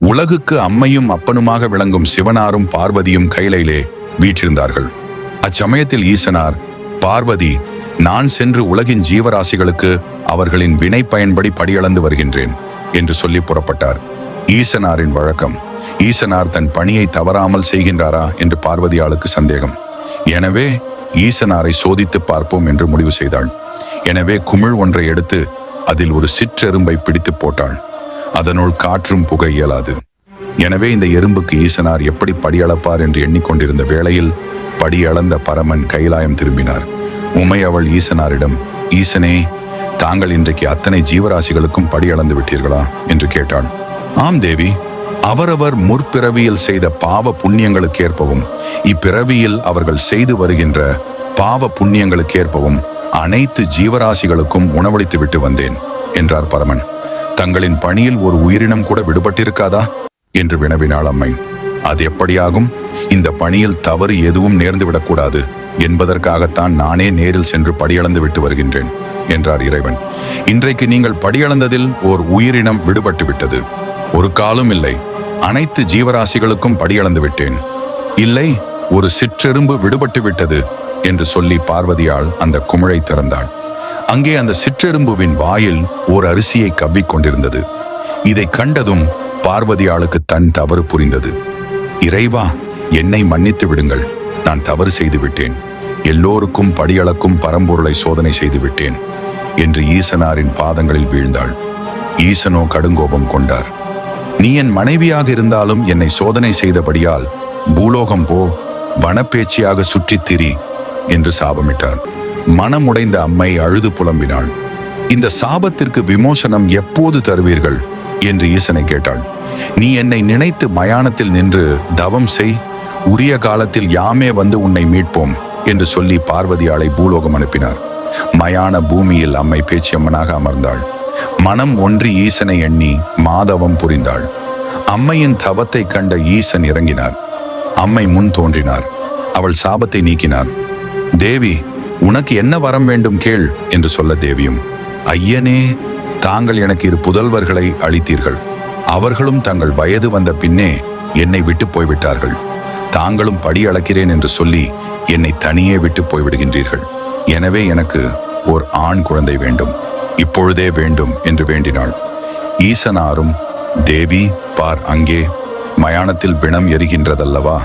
உலகுக்கு அம்மையும் அப்பனுமாக விளங்கும் சிவனாரும் பார்வதியும் கைலையிலே வீற்றிருந்தார்கள். அச்சமயத்தில் ஈசனார், பார்வதி, நான் சென்று உலகின் ஜீவராசிகளுக்கு அவர்களின் வினை பயன்படி படியளந்து வருகின்றேன் என்று சொல்லி புறப்பட்டார். ஈசனாரின் வழக்கம். ஈசனார் தன் பணியை தவறாமல் செய்கின்றாரா என்று பார்வதியாளுக்கு சந்தேகம். எனவே ஈசனாரை சோதித்து பார்ப்போம் என்று முடிவு செய்தாள். எனவே குமிழ் ஒன்றை எடுத்து அதில் ஒரு சிற்றெரும்பை பிடித்து போட்டாள். அதனுள் காற்றும் புகை இயலாது. எனவே இந்த எறும்புக்கு ஈசனார் எப்படி படியளப்பார் என்று எண்ணிக்கொண்டிருந்த வேளையில் படியளந்த பரமன் கைலாயம் திரும்பினார். உமை அவள் ஈசனாரிடம், ஈசனே, தாங்கள் இன்றைக்கு அத்தனை ஜீவராசிகளுக்கும் படியளந்து விட்டீர்களா என்று கேட்டாள். ஆம் தேவி, அவரவர் முற்பிறவியில் செய்த பாவ புண்ணியங்களுக்கேற்பவும் இப்பிறவியில் அவர்கள் செய்து வருகின்ற பாவ புண்ணியங்களுக்கேற்பவும் அனைத்து ஜீவராசிகளுக்கும் உணவளித்து விட்டு வந்தேன் என்றார் பரமன். தங்களின் பணியில் ஒரு உயிரினம் கூட விடுபட்டிருக்காதா என்று வினவினாள் அம்மை. அது எப்படியாகும்? இந்த பணியில் தவறு எதுவும் நேர்ந்துவிடக்கூடாது என்பதற்காகத்தான் நானே நேரில் சென்று படியளந்து விட்டு வருகின்றேன் என்றார் இறைவன். இன்றைக்கு நீங்கள் படியளந்ததில் ஓர் உயிரினம் விடுபட்டு விட்டது. ஒரு காலும் இல்லை, அனைத்து ஜீவராசிகளுக்கும் படியளந்து விட்டேன். இல்லை, ஒரு சிற்றெரும்பு விடுபட்டு விட்டது என்று சொல்லி பார்வதியால் அந்த குமிழை திறந்தாள். அங்கே அந்த சிற்றெரும்புவின் வாயில் ஓர் அரிசியை கவ்விக்கொண்டிருந்தது. இதை கண்டதும் பார்வதியாளுக்கு தன் தவறு புரிந்தது. இறைவா, என்னை மன்னித்து விடுங்கள், நான் தவறு செய்து விட்டேன். எல்லோருக்கும் படியளக்கும் பரம்பொருளை சோதனை செய்து விட்டேன் என்று ஈசனாரின் பாதங்களில் வீழ்ந்தாள். ஈசனோ கடுங்கோபம் கொண்டார். நீ என் மனைவியாக இருந்தாலும் என்னை சோதனை செய்தபடியால் பூலோகம் போ, வனப்பேச்சியாக சுற்றித் திரி என்று சாபமிட்டார். மனமுடைந்த அம்மை அழுது புலம்பினாள். இந்த சாபத்திற்கு விமோசனம் எப்போது தருவீர்கள் என்று ஈசனை கேட்டாள். நீ என்னை நினைத்து மயானத்தில் நின்று தவம் செய், உரிய காலத்தில் யாமே வந்து உன்னை மீட்போம் என்று சொல்லி பார்வதியாளை பூலோகம் அனுப்பினார். மயான பூமியில் அம்மை பேச்சியம்மனாக அமர்ந்தாள். மனம் ஒன்றி ஈசனை எண்ணி மாதவம் புரிந்தாள். அம்மையின் தவத்தை கண்ட ஈசன் இறங்கினார். அம்மை முன் தோன்றினார். அவள் சாபத்தை நீக்கினார். தேவி, உனக்கு என்ன வரம் வேண்டும் கேள் என்று சொல்ல தேவியும், ஐயனே, தாங்கள் எனக்கு 2 புதல்வர்களை அளித்தீர்கள். அவர்களும் தங்கள் வயது வந்த பின்னே என்னை விட்டு போய்விட்டார்கள். தாங்களும் படி அளக்கிறேன் என்று சொல்லி என்னை தனியே விட்டு போய்விடுகின்றீர்கள். எனவே எனக்கு ஓர் ஆண் குழந்தை வேண்டும், இப்பொழுதே வேண்டும் என்று வேண்டினாள். ஈசனாரும், தேவி பார், அங்கே மயானத்தில் பிணம் எரிகின்றதல்லவா,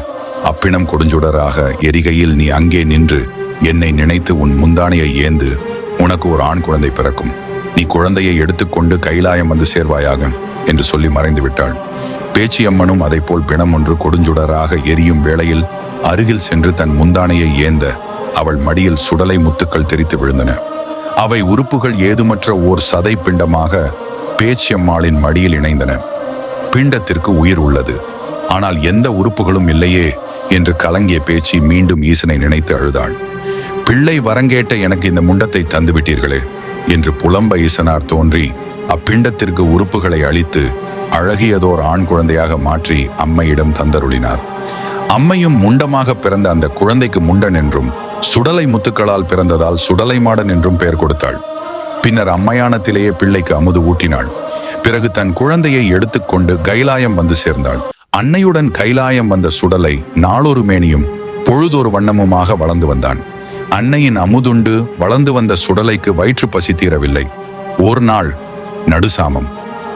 அப்பிணம் கொடுஞ்சுடராக எரிகையில் நீ அங்கே நின்று என்னை நினைத்து உன் முந்தானையை ஏந்து, உனக்கு ஒரு ஆண் குழந்தை பிறக்கும். நீ குழந்தையை எடுத்துக்கொண்டு கைலாயம் வந்து சேர்வாயாக என்று சொல்லி மறைந்து விட்டாள். பேச்சியம்மனும் அதை போல் பிணம் ஒன்று கொடுஞ்சுடராக எரியும் வேளையில் அருகில் சென்று தன் முந்தானையை ஏந்த அவள் மடியில் சுடலை முத்துக்கள் தெரித்து விழுந்தன. அவை உறுப்புகள் ஏதுமற்ற ஓர் சதை பிண்டமாக பேச்சியம்மாளின் மடியில் இணைந்தன. பிண்டத்திற்கு உயிர் உள்ளது, ஆனால் எந்த உறுப்புகளும் இல்லையே என்று கலங்கிய பேச்சி மீண்டும் ஈசனை நினைத்து அழுதாள். பிள்ளை வரங்கேட்ட எனக்கு இந்த முண்டத்தை தந்துவிட்டீர்களே என்று புலம்ப ஈசனார் தோன்றி அப்பிண்டத்திற்கு உறுப்புகளை அளித்து அழகியதோர் ஆண் குழந்தையாக மாற்றி அம்மையிடம் தந்தருளினார். அம்மையும் முண்டமாக பிறந்த அந்த குழந்தைக்கு முண்டன் என்றும் சுடலை முத்துக்களால் பிறந்ததால் சுடலை மாடன் என்றும் பெயர் கொடுத்தாள். பின்னர் அம்மையானத்திலேயே பிள்ளைக்கு அமுது ஊட்டினாள். பிறகு தன் குழந்தையை எடுத்துக்கொண்டு கைலாயம் வந்து சேர்ந்தாள். அன்னையுடன் கைலாயம் வந்த சுடலை நாளொரு மேனியும் பொழுதொரு வண்ணமுமாக வளர்ந்து வந்தான். அன்னையின் அமுதுண்டு வளர்ந்து வந்த சுடலைக்கு வயிற்று பசி தீரவில்லை. ஒரு நாள் நடுசாமம்.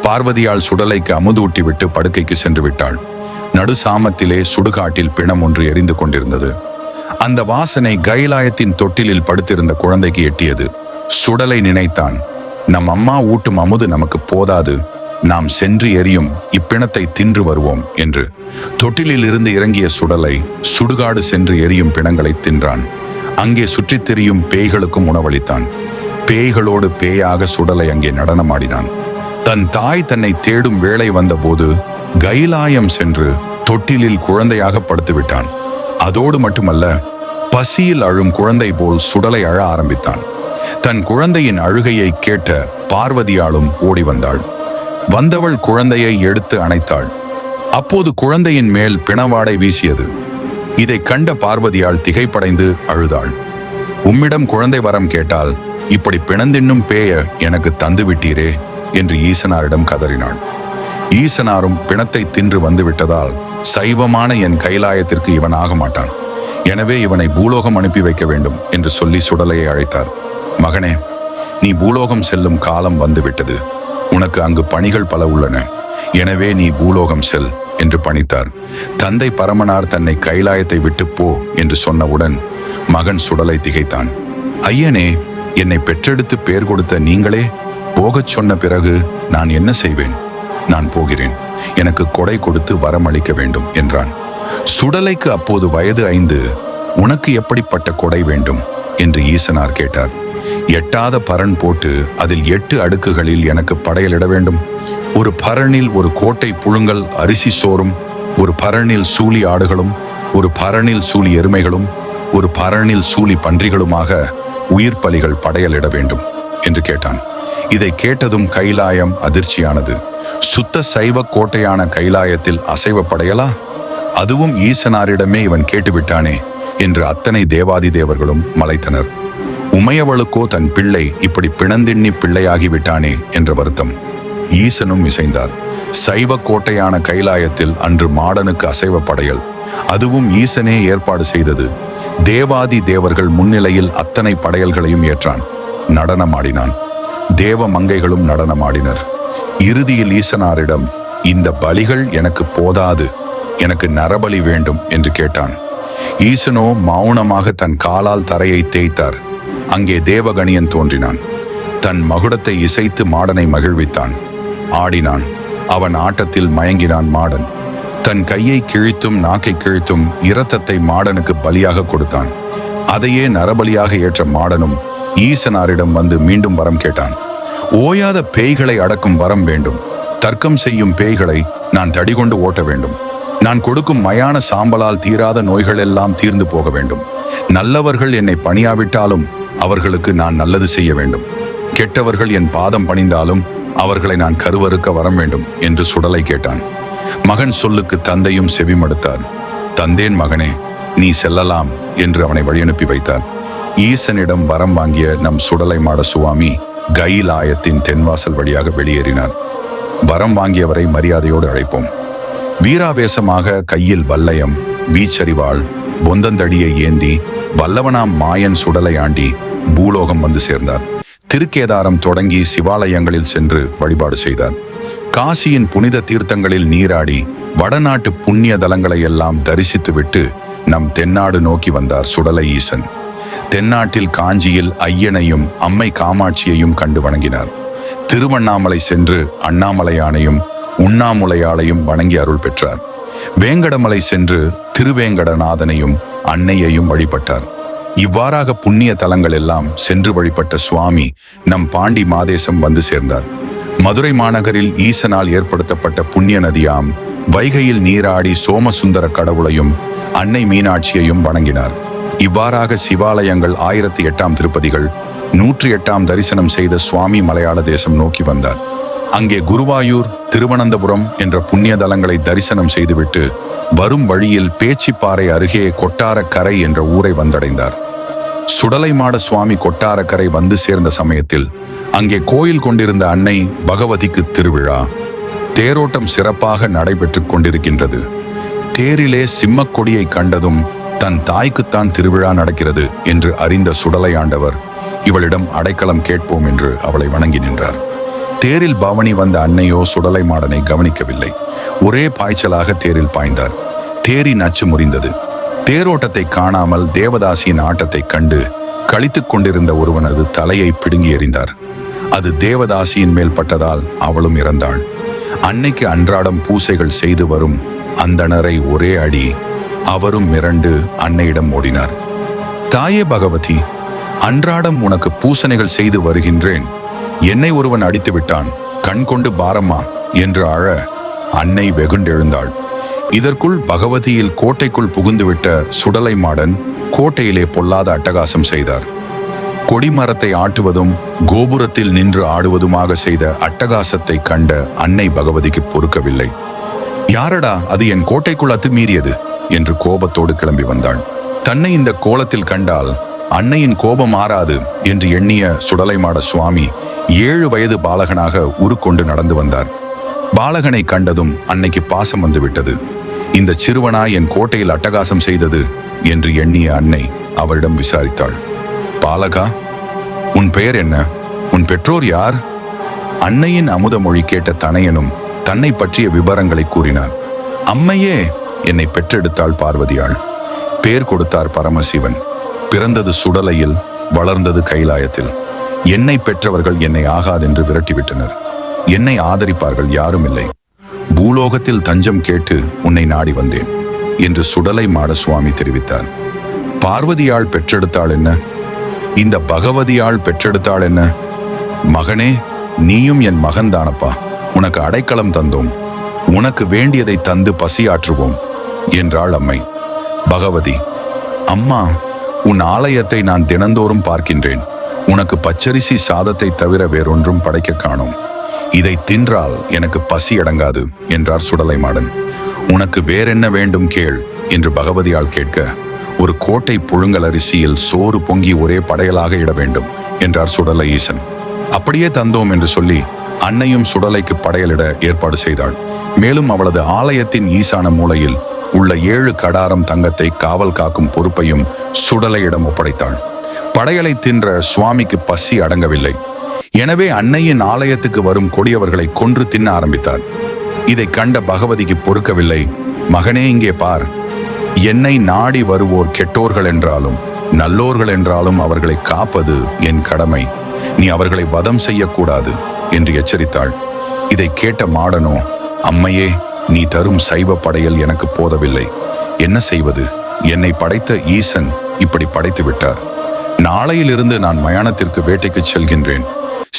பார்வதியால் சுடலைக்கு அமுது ஊட்டிவிட்டு படுக்கைக்கு சென்று விட்டாள். நடுசாமத்திலே சுடுகாட்டில் பிணம் ஒன்று எரிந்து கொண்டிருந்தது. அந்த வாசனை கைலாயத்தின் தொட்டிலில் படுத்திருந்த குழந்தைக்கு எட்டியது. சுடலை நினைத்தான், நம் அம்மா ஊட்டும் அமுது நமக்கு போதாது, நாம் சென்று எரியும் இப்பிணத்தை தின்று வருவோம் என்று. தொட்டிலில் இருந்து இறங்கிய சுடலை சுடுகாடு சென்று எரியும் பிணங்களை தின்றான். அங்கே சுற்றித் திரியும் பேய்களுக்கும் உணவளித்தான். பேய்களோடு பேயாக சுடலை அங்கே நடனமாடினான். தன் தாய் தன்னை தேடும் வேளை வந்தபோது கைலாயம் சென்று தொட்டிலில் குழந்தையாக படுத்துவிட்டான். அதோடு மட்டுமல்ல, பசியில் அழும் குழந்தை போல் சுடலை அழ ஆரம்பித்தான். தன் குழந்தையின் அழுகையை கேட்ட பார்வதியாலும் ஓடி வந்தாள். வந்தவள் குழந்தையை எடுத்து அணைத்தாள். அப்போது குழந்தையின் மேல் பிணவாடை வீசியது. இதை கண்ட பார்வதியால் திகைப்படைந்து அழுதாள். உம்மிடம் குழந்தை வரம் கேட்டால் இப்படி பிணந்தின்னும் பேய எனக்கு தந்து விட்டீரே என்று ஈசனாரிடம் கதறினாள். ஈசனாரும் பிணத்தை தின்று வந்துவிட்டதால் சைவமான என் கைலாயத்திற்கு இவன் ஆக மாட்டான். எனவே இவனை பூலோகம் அனுப்பி வைக்க வேண்டும் என்று சொல்லி சுடலையை அழைத்தார். மகனே, நீ பூலோகம் செல்லும் காலம் வந்துவிட்டது. உனக்கு அங்கு பணிகள் பல உள்ளன. எனவே நீ பூலோகம் செல் என்று பணித்தார். தந்தை பரமனார் தன்னை கைலாயத்தை விட்டு போ என்று சொன்னவுடன் மகன் சுடலை திகைத்தான். ஐயனே, என்னை பெற்றெடுத்து பேர் கொடுத்த நீங்களே போகச் சொன்ன பிறகு நான் என்ன செய்வேன்? நான் போகிறேன். எனக்கு கொடை கொடுத்து வரமளிக்க வேண்டும் என்றான். சுடலைக்கு அப்போது வயது 5. உனக்கு எப்படிப்பட்ட கொடை வேண்டும் என்று ஈசனார் கேட்டார். எட்டாத பரண் போட்டு அதில் 8 அடுக்குகளில் எனக்கு படையலிட வேண்டும். ஒரு பரணில் ஒரு கோட்டை புழுங்கல் அரிசி சோறும், ஒரு பரணில் சூழி ஆடுகளும், ஒரு பரணில் சூழி எருமைகளும், ஒரு பரணில் சூழி பன்றிகளுமாக உயிர் பலிகள் படையலிட வேண்டும் என்று கேட்டான். இதை கேட்டதும் கைலாயம் அதிர்ச்சியானது. சுத்த சைவ கோட்டையான கைலாயத்தில் அசைவ படையலா? அதுவும் ஈசனாரிடமே இவன் கேட்டுவிட்டானே என்று அத்தனை தேவாதி தேவர்களும் மலைத்தனர். உமையவளுக்கோ தன் பிள்ளை இப்படி பிணந்திண்ணி பிள்ளையாகிவிட்டானே என்ற வருத்தம். ஈசனும் இசைந்தார். சைவ கோட்டையான கைலாயத்தில் அன்று மாடனுக்கு அசைவ படையல், அதுவும் ஈசனே ஏற்பாடு செய்தது. தேவாதி தேவர்கள் முன்னிலையில் அத்தனை படையல்களையும் ஏற்றான். நடனமாடினான். தேவ மங்கைகளும் நடனமாடினர். இறுதியில் ஈசனாரிடம், இந்த பலிகள் எனக்கு போதாது, எனக்கு நரபலி வேண்டும் என்று கேட்டான். ஈசனோ மௌனமாக தன் காலால் தரையை தேய்த்தார். அங்கே தேவகணியன் தோன்றினான். தன் மகுடத்தை இசைத்து மாடனை மகிழ்வித்தான். ஆடினான். அவன் ஆட்டத்தில் மயங்கினான் மாடன். தன் கையை கிழித்தும் நாக்கை கிழித்தும் இரத்தத்தை மாடனுக்கு பலியாக கொடுத்தான். அதையே நரபலியாக ஏற்ற மாடனும் ஈசனாரிடம் வந்து மீண்டும் வரம் கேட்டான். ஓயாத பேய்களை அடக்கும் வரம் வேண்டும். தர்க்கம் செய்யும் பேய்களை நான் தடிகொண்டு ஓட்ட வேண்டும். நான் கொடுக்கும் மயான சாம்பலால் தீராத நோய்கள் எல்லாம் தீர்ந்து போக வேண்டும். நல்லவர்கள் என்னை பணியாவிட்டாலும் அவர்களுக்கு நான் நல்லது செய்ய வேண்டும். கெட்டவர்கள் என் பாதம் பணிந்தாலும் அவர்களை நான் கருவறுக்க வரம் வேண்டும் என்று சுடலை கேட்டான். மகன் சொல்லுக்கு தந்தையும் செவிமடுத்தார். தந்தேன் மகனே, நீ செல்லலாம் என்று அவனை வழியனுப்பி வைத்தார். ஈசனிடம் வரம் வாங்கிய நம் சுடலை மாட சுவாமி கைலாயத்தின் தென்வாசல் வழியாக வெளியேறினார். வரம் வாங்கியவரை மரியாதையோடு அழைப்போம். வீராவேசமாக கையில் வல்லயம், வீச்சரிவாள், பொந்தந்தடியை ஏந்தி வல்லவனாம் மாயன் சுடலை ஆண்டி பூலோகம் வந்து சேர்ந்தார். திருக்கேதாரம் தொடங்கி சிவாலயங்களில் சென்று வழிபாடு செய்தார். காசியின் புனித தீர்த்தங்களில் நீராடி வடநாட்டு புண்ணிய தலங்களை எல்லாம் தரிசித்துவிட்டு நம் தென்னாடு நோக்கி வந்தார் சுடலை ஈசன். தென்னாட்டில் காஞ்சியில் ஐயனையும் அம்மை காமாட்சியையும் கண்டு வணங்கினார். திருவண்ணாமலை சென்று அண்ணாமலையானையும் உண்ணாமுலையாளையும் வணங்கி அருள் பெற்றார். வேங்கடமலை சென்று திருவேங்கடநாதனையும் அன்னையையும் வழிபட்டார். இவ்வாறாக புண்ணிய தலங்கள் எல்லாம் சென்று வழிபட்ட சுவாமி நம் பாண்டி மாதேசம் வந்து சேர்ந்தார். மதுரை மாநகரில் ஈசனால் ஏற்படுத்தப்பட்ட புண்ணிய நதியாம் வைகையில் நீராடி சோமசுந்தர கடவுளையும் அன்னை மீனாட்சியையும் வணங்கினார். இவ்வாறாக சிவாலயங்கள் 1008 திருப்பதிகள் 108 தரிசனம் செய்த சுவாமி மலையாள தேசம் நோக்கி வந்தார். அங்கே குருவாயூர், திருவனந்தபுரம் என்ற புண்ணிய தலங்களை தரிசனம் செய்துவிட்டு வரும் வழியில் பேச்சிப்பாறை அருகே கொட்டாரக்கரை என்ற ஊரை வந்தடைந்தார். சுடலைமாட சுவாமி கொட்டாரக்கரை வந்து சேர்ந்த சமயத்தில் அங்கே கோயில் கொண்டிருந்த அன்னை பகவதிக்கு திருவிழா. தேரோட்டம் சிறப்பாக நடைபெற்று கொண்டிருக்கின்றது. தேரிலே சிம்மக்கொடியை கண்டதும் தன் தாய்க்குத்தான் திருவிழா நடக்கிறது என்று அறிந்த சுடலையாண்டவர் இவளிடம் அடைக்கலம் கேட்போம் என்று அவளை வணங்கி நின்றார். தேரில் பவனி வந்த அன்னையோ சுடலை மாடனை கவனிக்கவில்லை. ஒரே பாய்ச்சலாக தேரில் பாய்ந்தார். தேரின் அச்சு முறிந்தது. தேரோட்டத்தை காணாமல் தேவதாசியின் ஆட்டத்தை கண்டு கழித்துக் கொண்டிருந்த ஒருவனது தலையை பிடுங்கி எறிந்தார். அது தேவதாசியின் மேல் பட்டதால் அவளும் இறந்தாள். அன்னைக்கு அன்றாடம் பூசைகள் செய்து வரும் அந்தணரை ஒரே அடி. அவரும் மிரண்டு அன்னையிடம் ஓடினார். தாயே பகவதி, அன்றாடம் உனக்கு பூசனைகள் செய்து வருகின்றேன். என்னை ஒருவன் அடித்து விட்டான், கண் கொண்டு பாரம்மா என்று அழ அன்னை வெகுண்டெழுந்தாள். இதற்குள் பகவதியில் கோட்டைக்குள் புகுந்துவிட்ட சுடலை மாடன் கோட்டையிலே பொல்லாத அட்டகாசம் செய்தார். கொடிமரத்தை ஆட்டுவதும் கோபுரத்தில் நின்று ஆடுவதுமாக செய்த அட்டகாசத்தை கண்ட அன்னை பகவதிக்கு பொறுக்கவில்லை. யாரடா அது என் கோட்டைக்குள் அத்துமீறியது என்று கோபத்தோடு கிளம்பி வந்தாள். தன்னை இந்த கோலத்தில் கண்டால் அன்னையின் கோபம் ஆறாது என்று எண்ணிய சுடலைமாட சுவாமி 7 வயது பாலகனாக உருக்கொண்டு நடந்து வந்தார். பாலகனை கண்டதும் அன்னைக்கு பாசம் வந்து விட்டது. இந்த சிறுவனா என் கோட்டையில் அட்டகாசம் செய்தது என்று எண்ணிய அன்னை அவரிடம் விசாரித்தாள். பாலகா, உன் பெயர் என்ன? உன் பெற்றோர் யார்? அன்னையின் அமுத மொழி கேட்ட தனையனும் தன்னை பற்றிய விவரங்களை கூறினார். அம்மையே, என்னை பெற்றெடுத்தாள் பார்வதியாள். பேர் கொடுத்தார் பரமசிவன். பிறந்தது சுடலையில், வளர்ந்தது கைலாயத்தில். என்னை பெற்றவர்கள் என்னை ஆகாதென்று விரட்டிவிட்டனர். என்னை ஆதரிப்பார்கள் யாரும் இல்லை. பூலோகத்தில் தஞ்சம் கேட்டு உன்னை நாடி வந்தேன் என்று சுடலை மாட சுவாமி தெரிவித்தார். பார்வதியாள் பெற்றெடுத்தாள் என்ன? இந்த பகவதியாள் பெற்றெடுத்தாள் என்ன? மகனே, நீயும் என் மகன்தானப்பா. உனக்கு அடைக்கலம் தந்தோம். உனக்கு வேண்டியதை தந்து பசியாற்றுவோம் என்றாள் அம்மை. பகவதி, அம்மா, உன் ஆலயத்தை நான் தினந்தோறும் பார்க்கின்றேன். உனக்கு பச்சரிசி சாதத்தை தவிர வேறொன்றும் படைக்க காணோம். இதை தின்றால் எனக்கு பசி அடங்காது என்றார் சுடலை மாடன். உனக்கு வேறென்ன வேண்டும் கேள் என்று பகவதியால் கேட்க, ஒரு கோட்டை புழுங்கல் அரிசியில் சோறு பொங்கி ஒரே படையலாக இட வேண்டும் என்றார் சுடலை ஈசன். அப்படியே தந்தோம் என்று சொல்லி அன்னையும் சுடலைக்கு படையலிட ஏற்பாடு செய்தாள். மேலும் அவளது ஆலயத்தின் ஈசான மூலையில் உள்ள 7 கடாரம் தங்கத்தை காவல் காக்கும் பொறுப்பையும் சுடலையிடம் ஒப்படைத்தாள். படையலை தின்ற சுவாமிக்கு பசி அடங்கவில்லை. எனவே அன்னையின் ஆலயத்துக்கு வரும் கொடியவர்களை கொன்று தின்ன ஆரம்பித்தார். இதை கண்ட பகவதிக்கு பொறுக்கவில்லை. மகனே, இங்கே பார். என்னை நாடி வருவோர் கெட்டோர்கள் என்றாலும் நல்லோர்கள் என்றாலும் அவர்களை காப்பது என் கடமை. நீ அவர்களை வதம் செய்யக்கூடாது என்று எச்சரித்தாள். இதை கேட்ட மாடனோ, அம்மையே, நீ தரும் சைவ படையல் எனக்கு போதவில்லை. என்ன செய்வது? என்னை படைத்த ஈசன் இப்படி படைத்து விட்டார். நாளையிலிருந்து நான் மயானத்திற்கு வேட்டைக்கு செல்கின்றேன்.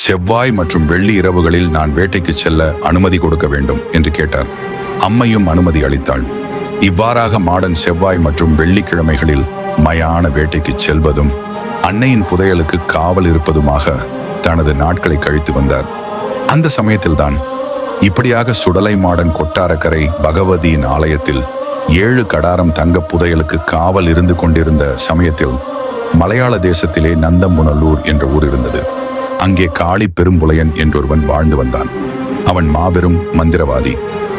செவ்வாய் மற்றும் வெள்ளி இரவுகளில் நான் வேட்டைக்கு செல்ல அனுமதி கொடுக்க வேண்டும் என்று கேட்டார். அம்மையும் அனுமதி அளித்தாள். இவ்வாறாக மாடன் செவ்வாய் மற்றும் வெள்ளிக்கிழமைகளில் மயான வேட்டைக்கு செல்வதும் அன்னையின் புதையலுக்கு காவல் இருப்பதுமாக தனது நாட்களை கழித்து வந்தார். அந்த சமயத்தில்தான் இப்படியாக சுடலை மாடன் கொட்டாரக்கரை பகவதியின் ஆலயத்தில் 7 கடாரம் தங்க புதையலுக்கு காவல் இருந்து கொண்டிருந்த சமயத்தில் மலையாள தேசத்திலே நந்தமுனலூர் என்ற ஊர் இருந்தது. அங்கே காளி பெரும்புலையன் என்றொருவன் வாழ்ந்து வந்தான். அவன் மாபெரும் மந்திரவாதி.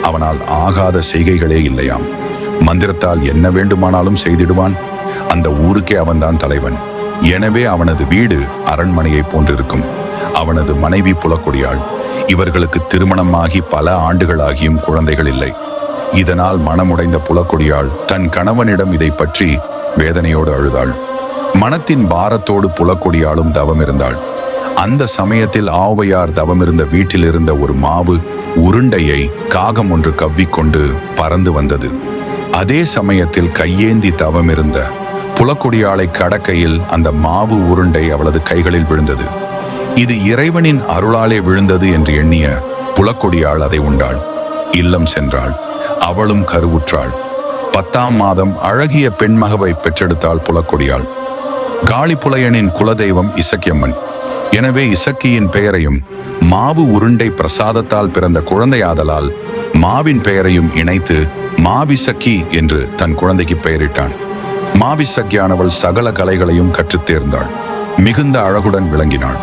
அவனால் ஆகாத செய்கைகளே இல்லையாம். மந்திரத்தால் என்ன வேண்டுமானாலும் செய்திடுவான். அந்த ஊருக்கே அவன்தான் தலைவன். எனவே அவனது வீடு அரண்மனையை போன்றிருக்கும். அவனது மனைவி புலக்கொடியாள். இவர்களுக்கு திருமணமாகி பல ஆண்டுகளாகியும் குழந்தைகள் இல்லை. இதனால் மனமுடைந்த புலக்கொடியாள் தன் கணவனிடம் இதை பற்றி வேதனையோடு அழுதாள். மனத்தின் பாரத்தோடு புலக்கொடியாளும் தவம் இருந்தாள். அந்த சமயத்தில் ஆவையார் தவமிருந்த வீட்டில் இருந்த ஒரு மாவு உருண்டையை காகம் ஒன்று கவ்விக்கொண்டு பறந்து வந்தது. அதே சமயத்தில் கையேந்தி தவமிருந்த புலக்கொடியாளை கடக்கையில் அந்த மாவு உருண்டை அவளது கைகளில் விழுந்தது. இது இறைவனின் அருளாலே விழுந்தது என்று எண்ணிய புலக்கொடியாள் அதை உண்டாள். இல்லம் சென்றாள். அவளும் கருவுற்றாள். 10ஆம் மாதம் அழகிய பெண்மகவை பெற்றெடுத்தாள் புலக்கொடியாள். காளிப்புலையனின் குலதெய்வம் இசக்கியம்மன். எனவே இசக்கியின் பெயரையும் மாவு உருண்டை பிரசாதத்தால் பிறந்த குழந்தையாதலால் மாவின் பெயரையும் இணைத்து மாவிசக்கி என்று தன் குழந்தைக்கு பெயரிட்டான். மாவிசக்கியானவள் சகல கலைகளையும் கற்றுத் தேர்ந்தாள். மிகுந்த அழகுடன் விளங்கினாள்.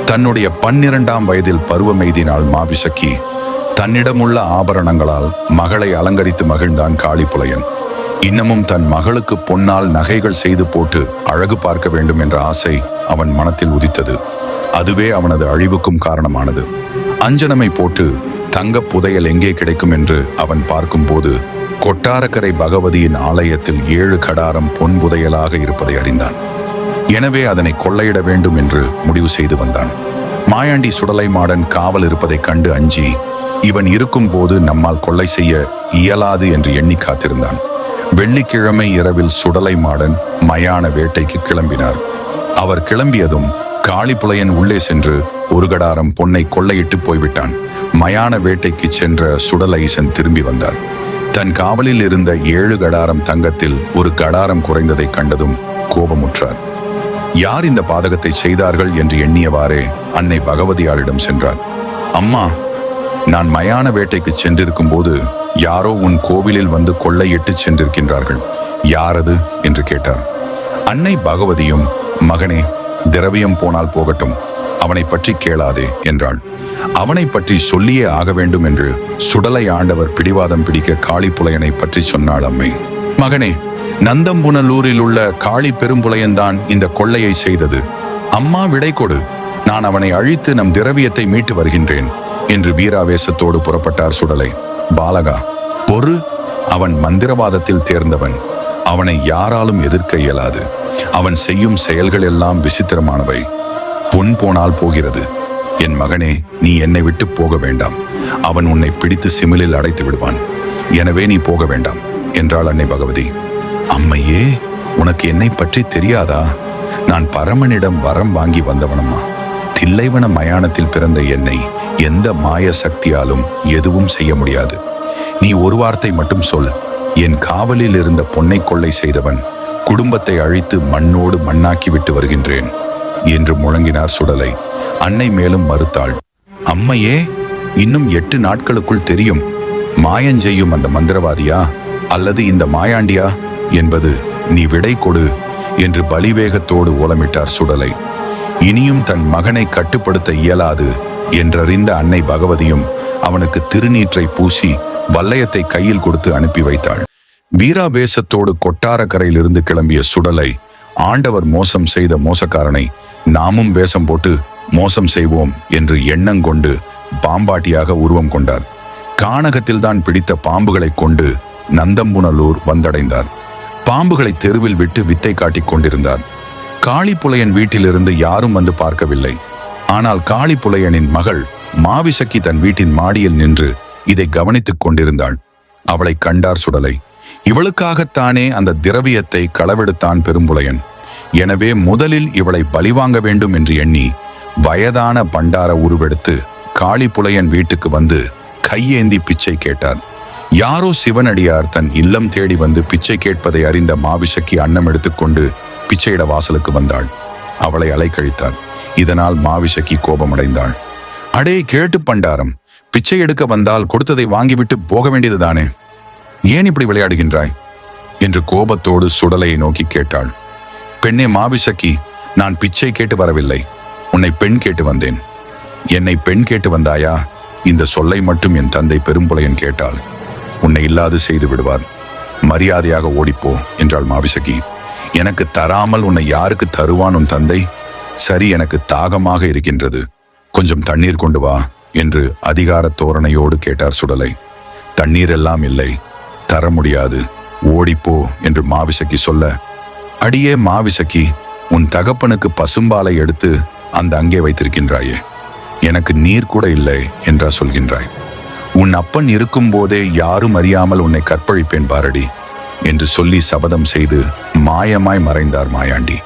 தன்னுடைய 12ஆம் வயதில் பருவமெய்தினாள் மாவிசக்கி. தன்னிடமுள்ள ஆபரணங்களால் மகளை அலங்கரித்து மகிழ்ந்தான் காளிப்புலையன். இன்னமும் தன் மகளுக்கு பொன்னால் நகைகள் செய்து போட்டு அழகு பார்க்க வேண்டும் என்ற ஆசை அவன் மனத்தில் உதித்தது. அதுவே அவனது அழிவுக்கும் காரணமானது. அஞ்சனமை போட்டு தங்க புதையல் எங்கே கிடைக்கும் என்று அவன் பார்க்கும்போது கொட்டாரக்கரை பகவதியின் ஆலயத்தில் 7 கடாரம் பொன் புதையலாக இருப்பதை அறிந்தான். எனவே அதனை கொள்ளையிட வேண்டும் என்று முடிவு செய்து வந்தான். மாயாண்டி சுடலை மாடன் காவல் இருப்பதைக் கண்டு அஞ்சி இவன் இருக்கும் போது நம்மால் கொள்ளை செய்ய இயலாது என்று எண்ணி காத்திருந்தான். வெள்ளிக்கிழமை இரவில் சுடலை மாடன் மயான வேட்டைக்கு கிளம்பினார். அவர் கிளம்பியதும் காளிப்புலையன் உள்ளே சென்று 1 கடாரம் பொன்னை கொள்ளையிட்டு போய்விட்டான். மயான வேட்டைக்கு சென்ற சுடலைசன் திரும்பி வந்தார். தன் காவலில் இருந்த 7 கடாரம் தங்கத்தில் 1 கடாரம் குறைந்ததை கண்டதும் கோபமுற்றார். யார் இந்த பாதகத்தை செய்தார்கள் என்று எண்ணியவாறே அன்னை பகவதியாளிடம் சென்றார். அம்மா, நான் மயான வேட்டைக்கு சென்றிருக்கும் போது யாரோ உன் கோவிலில் வந்து கொள்ளையிட்டு சென்றிருக்கின்றார்கள். யாரது என்று கேட்டார். அன்னை பகவதியும், மகனே, திரவியம் போனால் போகட்டும், அவனை பற்றி கேளாதே என்றாள். அவனை பற்றி சொல்லியே ஆக வேண்டும் என்று சுடலை ஆண்டவர் பிடிவாதம் பிடிக்க காளிப்புலையனை பற்றி சொன்னாள் அம்மை. மகனே, நந்தம்புனலூரில் உள்ள காளி பெரும்புலையன்தான் இந்த கொள்ளையை செய்தது. அம்மா விடை கொடு, நான் அவனை அழித்து நம் திரவியத்தை மீட்டு வருகின்றேன் என்று வீராவேசத்தோடு புறப்பட்டார் சுடலை. பாலகா, பொறு, அவன் மந்திரவாதத்தில் தேர்ந்தவன். அவனை யாராலும் எதிர்க்க இயலாது. அவன் செய்யும் செயல்கள் எல்லாம் விசித்திரமானவை. பொன் போனால் போகிறது. என் மகனே, நீ என்னை விட்டு போக வேண்டாம். அவன் உன்னை பிடித்து சிமிலில் அடைத்து விடுவான். எனவே நீ போக வேண்டாம் என்றாள் அன்னை பகவதி. அம்மையே, உனக்கு என்னை பற்றி தெரியாதா? நான் பரமனிடம் வரம் வாங்கி வந்தவனம்மா. தில்லைவன மயானத்தில் பிறந்த என்னை எந்த மாய சக்தியாலும் எதுவும் செய்ய முடியாது. நீ ஒரு வார்த்தை மட்டும் சொல். என் காவலில் இருந்த பொன்னை கொள்ளை செய்தவன் குடும்பத்தை அழித்து மண்ணோடு மண்ணாக்கி விட்டு வருகின்றேன் என்று முழங்கினார் சுடலை. அன்னை மேலும் மறுத்தாள். அம்மையே, இன்னும் 8 நாட்களுக்குள் தெரியும். மாயஞ்செய்யும் அந்த மந்திரவாதியா அல்லது இந்த மாயாண்டியா என்பது நீ விடை கொடு என்று பலிவேகத்தோடு ஓலமிட்டார் சுடலை. இனியும் தன் மகனை கட்டுப்படுத்த இயலாது என்றறிந்த அன்னை பகவதியும் அவனுக்கு திருநீற்றை பூசி வல்லையத்தை கையில் கொடுத்து அனுப்பி வைத்தாள். வீராவேசத்தோடு கொட்டாரக்கரையிலிருந்து கிளம்பிய சுடலை ஆண்டவர் மோசம் செய்த மோசக்காரனை நாமும் வேஷம் போட்டு மோசம் செய்வோம் என்று எண்ணங்கொண்டு பாம்பாட்டியாக உருவம் கொண்டார். கானகத்தில்தான் பிடித்த பாம்புகளை கொண்டு நந்தம்புனலூர் வந்தடைந்தார். பாம்புகளை தெருவில் விட்டு வித்தை காட்டிக் கொண்டிருந்தார். காளிப்புலையன் வீட்டிலிருந்து யாரும் வந்து பார்க்கவில்லை. ஆனால் காளிப்புலையனின் மகள் மாவிசக்கி தன் வீட்டின் மாடியில் நின்று இதை கவனித்துக் கொண்டிருந்தாள். அவளை கண்டார் சுடலை. இவளுக்காகத்தானே அந்த திரவியத்தை களவெடுத்தான் பெரும்புலையன். எனவே முதலில் இவளை பலிவாங்க வேண்டும் என்று எண்ணி வயதான பண்டார உருவெடுத்து காளிப்புலையன் வீட்டுக்கு வந்து கையேந்தி பிச்சை கேட்டார். யாரோ சிவனடியார் தன் இல்லம் தேடி வந்து பிச்சை கேட்பதை அறிந்த மாவிசக்கி அன்னம் எடுத்துக்கொண்டு பிச்சையிட வாசலுக்கு வந்தாள். அவளை அலைக்கழித்தார். இதனால் மாவிசக்கி கோபமடைந்தாள். அடே கேட்டு பண்டாரம், பிச்சை எடுக்க வந்தால் கொடுத்ததை வாங்கிவிட்டு போக வேண்டியதுதானே? ஏன் இப்படி விளையாடுகின்றாய் என்று கோபத்தோடு சுடலையை நோக்கி கேட்டாள். பெண்ணே மாவிசக்கி, நான் பிச்சை கேட்டு வரவில்லை, உன்னை பெண் கேட்டு வந்தேன். என்னை பெண் கேட்டு வந்தாயா? இந்த சொல்லை மட்டும் என் தந்தை பெரும்புலையன் கேட்டாள் உன்னை இல்லாது செய்து விடுவார். மரியாதையாக ஓடிப்போ என்றாள் மாவிசக்கி. எனக்கு தராமல் உன்னை யாருக்கு தருவான் உன் தந்தை? சரி, எனக்கு தாகமாக இருக்கின்றது, கொஞ்சம் தண்ணீர் கொண்டு வா என்று அதிகார தோரணையோடு கேட்டார் சுடலை. தண்ணீர் எல்லாம் இல்லை, தர முடியாது, ஓடிப்போ என்று மாவிசக்கி சொல்ல, அடியே மாவிசக்கி, உன் தகப்பனுக்கு பசும்பாலை எடுத்து அந்த அங்கே வைத்திருக்கின்றாயே, எனக்கு நீர் கூட இல்லை என்றா சொல்கின்றாய்? உன் அப்பன் இருக்கும் போதே யாரும் அறியாமல் உன்னை கற்பழிப்பேன் பாரடி என்று சொல்லி சபதம் செய்து மாயமாய் மறைந்தார் மாயாண்டி.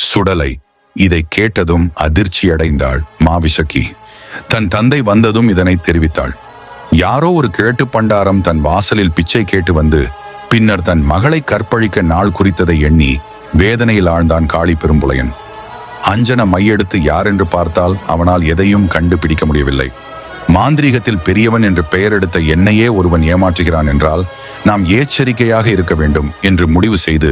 சுடலை இதை கேட்டதும் அதிர்ச்சியடைந்தாள் மாவிசக்கி. தன் தந்தை வந்ததும் இதனை தெரிவித்தாள். யாரோ ஒரு கேட்டு பண்டாரம் தன் வாசலில் பிச்சை கேட்டு வந்து பின்னர் தன் மகளை கற்பழிக்க நாள் குறித்ததை எண்ணி வேதனையில் ஆழ்ந்தான் காளி பெரும்புலையன். அஞ்சன மையெடுத்து யார் என்று பார்த்தால் அவனால் எதையும் கண்டுபிடிக்க முடியவில்லை. மாந்திரீகத்தில் பெரியவன் என்று பெயர் எடுத்த என்னையே ஒருவன் ஏமாற்றுகிறான் என்றால் நாம் எச்சரிக்கையாக இருக்க வேண்டும் என்று முடிவு செய்து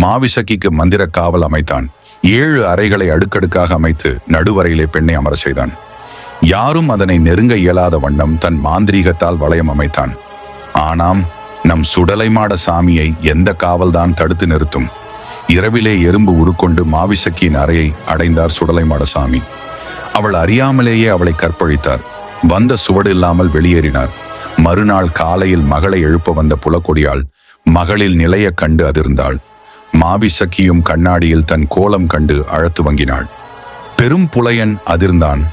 மாவிசக்கிக்கு மந்திர காவல் அமைத்தான். 7 அறைகளை அடுக்கடுக்காக அமைத்து நடுவரையிலே பெண்ணை அமர செய்தான். யாரும் அதனை நெருங்க இயலாத வண்ணம் தன் மாந்திரீகத்தால் வளையம் அமைத்தான். ஆனாம், நம் சுடலைமாட சாமியை எந்த காவல்தான் தடுத்து நிறுத்தும்? இரவிலே எறும்பு உருக்கொண்டு மாவிசக்கியின் அறையை அடைந்தார் சுடலைமாட சாமி. அவள் அறியாமலேயே அவளை கற்பழித்தார். வந்த சுவடு இல்லாமல் வெளியேறினார். மறுநாள் காலையில் மகளை எழுப்ப வந்த புலக்கொடியாள் மகளில் நிலைய கண்டு அதிர்ந்தாள். மாவிசக்கியும் கண்ணாடியில் தன் கோலம் கண்டு அழத்து வங்கினாள். பெரும் புலையன் அதிர்ந்தான்.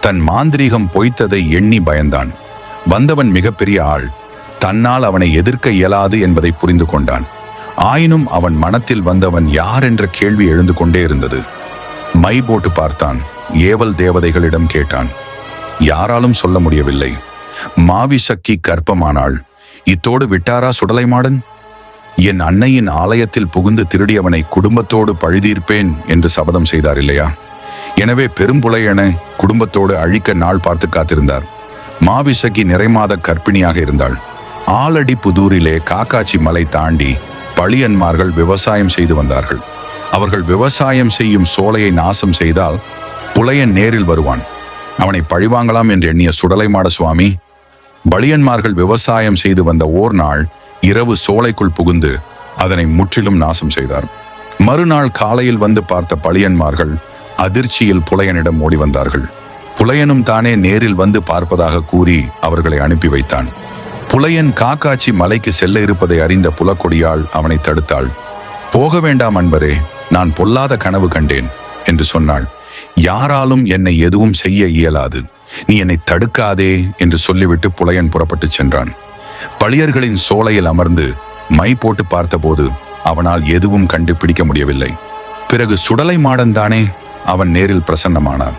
தன் மாந்திரீகம் பொய்த்ததை எண்ணி பயந்தான். வந்தவன் மிகப்பெரிய ஆள், தன்னால் அவனை எதிர்க்க இயலாது என்பதை புரிந்து கொண்டான். ஆயினும் அவன் மனத்தில் வந்தவன் யார் என்ற கேள்வி எழுந்து கொண்டே இருந்தது. மை போட்டு பார்த்தான். ஏவல் தேவதைகளிடம் கேட்டான். யாராலும் சொல்ல முடியவில்லை. மாவிசக்கி கர்ப்பமானாள். இத்தோடு விட்டாரா சுடலைமாடன்? என் அன்னையின் ஆலயத்தில் புகுந்து திருடியவனை குடும்பத்தோடு பழிதீர்ப்பேன் என்று சபதம் செய்தார் இல்லையா? எனவே பெரும்புலையனை குடும்பத்தோடு அழிக்க நாள் பார்த்து காத்திருந்தார். மாவிசக்கி நிறைமாத கர்ப்பிணியாக இருந்தாள். ஆலடி புதூரிலே காக்காச்சி மலை தாண்டி பழியன்மார்கள் விவசாயம் செய்து வந்தார்கள். அவர்கள் விவசாயம் செய்யும் சோலையை நாசம் செய்தால் புலையன் நேரில் வருவான். அவனை பழிவாங்கலாம் என்று எண்ணிய சுடலைமாட சுவாமி பலியன்மார்கள் விவசாயம் செய்து வந்த ஓர் நாள் இரவு சோலைக்குள் புகுந்து அதனை முற்றிலும் நாசம் செய்தார். மறுநாள் காலையில் வந்து பார்த்த பலியன்மார்கள் அதிர்ச்சியில் புலையனிடம் ஓடி வந்தார்கள். புலையனும் தானே நேரில் வந்து பார்ப்பதாக கூறி அவர்களை அனுப்பி வைத்தான். புலையன் காக்காச்சி மலைக்கு செல்ல இருப்பதை அறிந்த புலக்கொடியாள் அவனை தடுத்தாள். போக வேண்டாம் அன்பரே, நான் பொல்லாத கனவு கண்டேன் என்று சொன்னாள். யாராலும் என்னை எதுவும் செய்ய இயலாது, நீ என்னை தடுக்காதே என்று சொல்லிவிட்டு புலையன் புறப்பட்டு சென்றான். பளியர்களின் சோலையில் அமர்ந்து மை போட்டு பார்த்தபோது அவனால் எதுவும் கண்டுபிடிக்க முடியவில்லை. பிறகு சுடலை மாடன் தானே அவன் நேரில் பிரசன்னமானார்.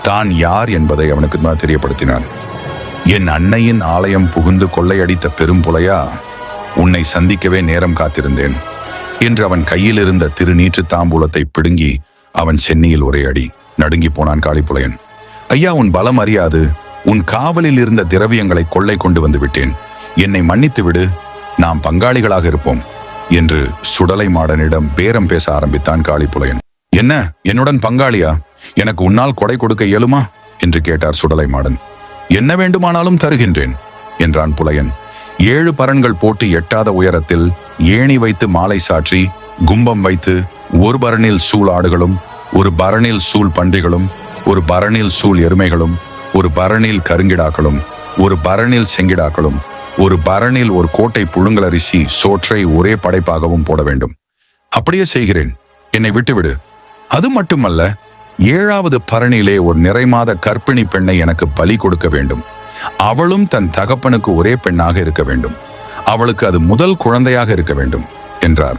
தான் யார் என்பதை அவனுக்கு தெரியப்படுத்தினார். என் அன்னையின் ஆலயம் புகுந்து கொள்ளையடித்த பெரும் புலையா, உன்னை சந்திக்கவே நேரம் காத்திருந்தேன் என்று அவன் கையில் இருந்த திருநீற்று தாம்பூலத்தை பிடுங்கி அவன் சென்னியில் ஒரே அடி. நடுங்கி போனான் காளிப்புலையன். ஐயா, உன் பலம் அறியாது உன் காவலில் இருந்த திரவியங்களை கொள்ளை கொண்டு வந்து விட்டேன், என்னை மன்னித்து விடு, நாம் பங்காளிகளாக இருப்போம் என்று சுடலை மாடனிடம் பேரம் பேச ஆரம்பித்தான் காளிப்புலையன். என்ன, என்னுடன் பங்காளியா? எனக்கு உன்னால் கொடை கொடுக்க இயலுமா என்று கேட்டார் சுடலை மாடன். என்ன வேண்டுமானாலும் தருகின்றேன் என்றான் புலையன். 7 பரன்கள் போட்டு எட்டாத உயரத்தில் ஏணி வைத்து மாலை சாற்றி கும்பம் வைத்து ஒரு பரணில் சூள் ஆடுகளும், ஒரு பரணில் சூள் பன்றிகளும், ஒரு பரணில் சூள் எருமைகளும், ஒரு பரணில் கருங்கிடாக்களும், ஒரு பரணில் செங்கிடாக்களும், ஒரு பரணில் ஒரு கோட்டை புழுங்கலரிசி சோற்றை ஒரே படைப்பாகவும் போட வேண்டும். அப்படியே செய்கிறேன், என்னை விட்டுவிடு. அது மட்டுமல்ல, 7வது பரணிலே ஒரு நிறைமாத கர்ப்பிணி பெண்ணை எனக்கு பலி கொடுக்க வேண்டும். அவளும் தன் தகப்பனுக்கு ஒரே பெண்ணாக இருக்க வேண்டும். அவளுக்கு அது முதல் குழந்தையாக இருக்க வேண்டும் என்றார்.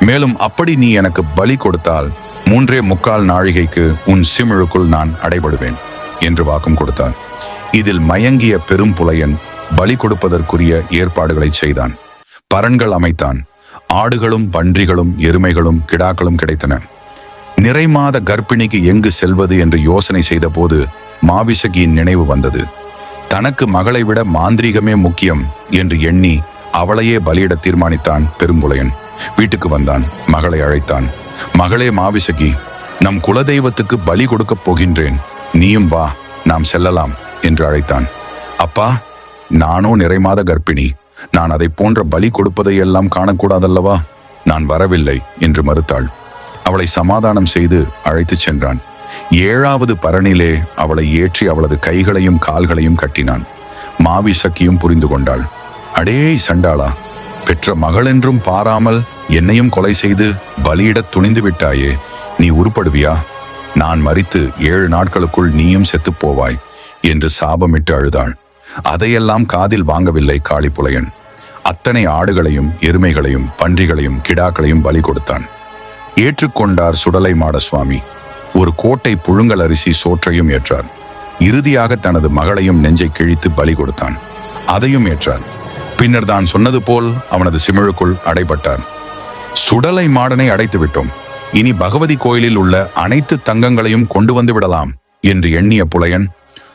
மேலும் அப்படி நீ எனக்கு பலி கொடுத்தால் 3.25 நாழிகைக்கு உன் சிமிழுக்குள் நான் அடைபடுவேன் என்று வாக்கும் கொடுத்தார். இதில் மயங்கிய பெரும் புலையன் பலி கொடுப்பதற்குரிய ஏற்பாடுகளை செய்தான். பரன்கள் அமைத்தான். ஆடுகளும் பன்றிகளும் எருமைகளும் கிடாக்களும் கிடைத்தன. நிறைமாத கர்ப்பிணிக்கு எங்கு செல்வது என்று யோசனை செய்த போது மாவிசகியின் நினைவு வந்தது. தனக்கு மகளை விட மாந்திரீகமே முக்கியம் என்று எண்ணி அவளையே பலியிட தீர்மானித்தான் பெரும்புலையன். வீட்டுக்கு வந்தான். மகளை அழைத்தான். மகளே மாவிசகி, நம் குலதெய்வத்துக்கு பலி கொடுக்கப் போகின்றேன், நீயும் வா, நாம் செல்லலாம் என்று அழைத்தான். அப்பா, நானோ நிறைமாத கர்ப்பிணி, நான் அதை போன்ற பலி கொடுப்பதையெல்லாம் காணக்கூடாதல்லவா, நான் வரவில்லை என்று மறுத்தாள். அவளை சமாதானம் செய்து அழைத்துச் சென்றான். 7வது பரணிலே அவளை ஏற்றி அவளது கைகளையும் கால்களையும் கட்டினான். மாவிசக்கியும் புரிந்து கொண்டாள். அடே சண்டாளா, பெற்ற மகளென்றும் பாராமல் என்னையும் கொலை செய்து பலியிடத் துணிந்து விட்டாயே, நீ உருப்படுவியா? நான் மரித்து 7 நாட்களுக்குள் நீயும் செத்துப் போவாய் என்று சாபமிட்டு அழுதாள். அதையெல்லாம் காதில் வாங்கவில்லை காளிப்புலையன். அத்தனை ஆடுகளையும் எருமைகளையும் பன்றிகளையும் கிடாக்களையும் பலி கொடுத்தான். ஏற்றுக்கொண்டார் சுடலை மாட சுவாமி. ஒரு கோட்டை புழுங்கல் அரிசி சோற்றையும் ஏற்றார். இறுதியாக தனது மகளையும் நெஞ்சை கிழித்து பலி கொடுத்தான். அதையும் ஏற்றார். பின்னர் தான் சொன்னது போல் அவனது சிமிழுக்குள் அடைபட்டார். சுடலை மாடனை அடைத்து விட்டோம், இனி பகவதி கோயிலில் உள்ள அனைத்து தங்கங்களையும் கொண்டு வந்து விடலாம் என்று எண்ணிய புலையன்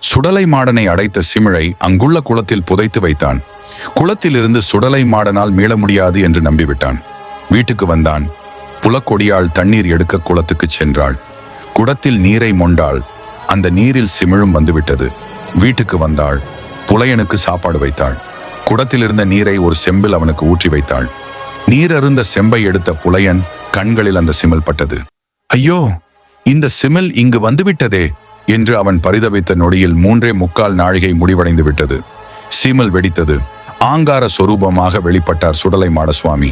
சுடலை மாடனை அடைத்த சிமிழை அங்குள்ள குளத்தில் புதைத்து வைத்தான். குளத்திலிருந்து சுடலை மாடனால் மீள முடியாது என்று நம்பிவிட்டான். வீட்டுக்கு வந்தான். புலக்கொடியாள் தண்ணீர் எடுக்க குளத்துக்கு சென்றாள். குடத்தில் நீரை மொண்டாள். அந்த நீரில் சிமிழும் வந்துவிட்டது. வீட்டுக்கு வந்தாள். புலையனுக்கு சாப்பாடு வைத்தாள். குடத்தில் இருந்த நீரை ஒரு செம்பில் அவனுக்கு ஊற்றி வைத்தாள். நீர் அருந்த செம்பை எடுத்த புலையன் கண்களில் அந்த சிமிழ் பட்டது. ஐயோ, இந்த சிமிழ் இங்கு வந்துவிட்டதே என்று அவன் பரிதவித்த நொடியில் 3.25 நாழிகை முடிவடைந்து விட்டது. சிமிழ் வெடித்தது. ஆங்கார சொரூபமாக வெளிப்பட்டார் சுடலை மாட சுவாமி.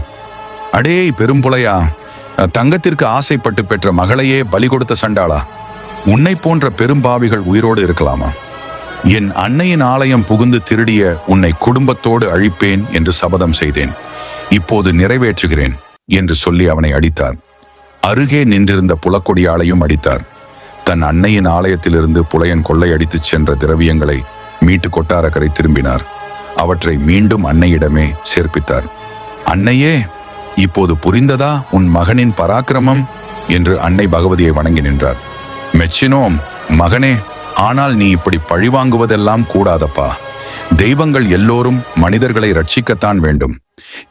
அடே பெரும்புலையா, தங்கத்திற்கு ஆசைப்பட்டு பெற்ற மகளையே பலி கொடுத்த சண்டாளா, உன்னை போன்ற பெரும்பாவிகள் உயிரோடு இருக்கலாமா? என் அன்னையின் ஆலயம் புகுந்து திருடிய உன்னை குடும்பத்தோடு அழிப்பேன் என்று சபதம் செய்தேன். இப்போது நிறைவேற்றுகிறேன் என்று சொல்லி அவனை அடித்தார். அருகே நின்றிருந்த புலக்கொடியாளையும் அடித்தார். தன் அன்னையின் ஆலயத்திலிருந்து புலையன் கொள்ளையடித்துச் சென்ற திரவியங்களை மீட்டு கொட்டாரக்கரை திரும்பினார். அவற்றை மீண்டும் அன்னையிடமே சேர்ப்பித்தார். அன்னையே, இப்போது புரிந்ததா உன் மகனின் பராக்கிரமம் என்று அன்னை பகவதியை வணங்கி நின்றார். மெச்சினோம் மகனே, ஆனால் நீ இப்படி பழிவாங்குவதெல்லாம் கூடாதப்பா. தெய்வங்கள் எல்லோரும் மனிதர்களை ரட்சிக்கத்தான் வேண்டும்.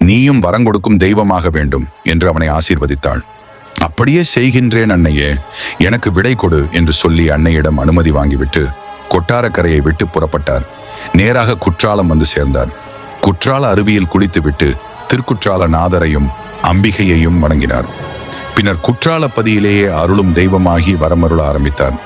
நீயும் வரங்கொடுக்கும் தெய்வமாக வேண்டும் என்று அவனை ஆசீர்வதித்தாள். அப்படியே செய்கின்றேன் அன்னையே, எனக்கு விடை கொடு என்று சொல்லி அன்னையிடம் அனுமதி வாங்கிவிட்டு கொட்டாரக்கரையை விட்டு புறப்பட்டார். நேராக குற்றாலம் வந்து சேர்ந்தார். குற்றால அருவியில் குளித்துவிட்டு திருக்குற்றால நாதரையும் அம்பிகையையும் வணங்கினார். பின்னர் குற்றாலப்பதியிலேயே அருளும் தெய்வமாகி வரமருள ஆரம்பித்தார்.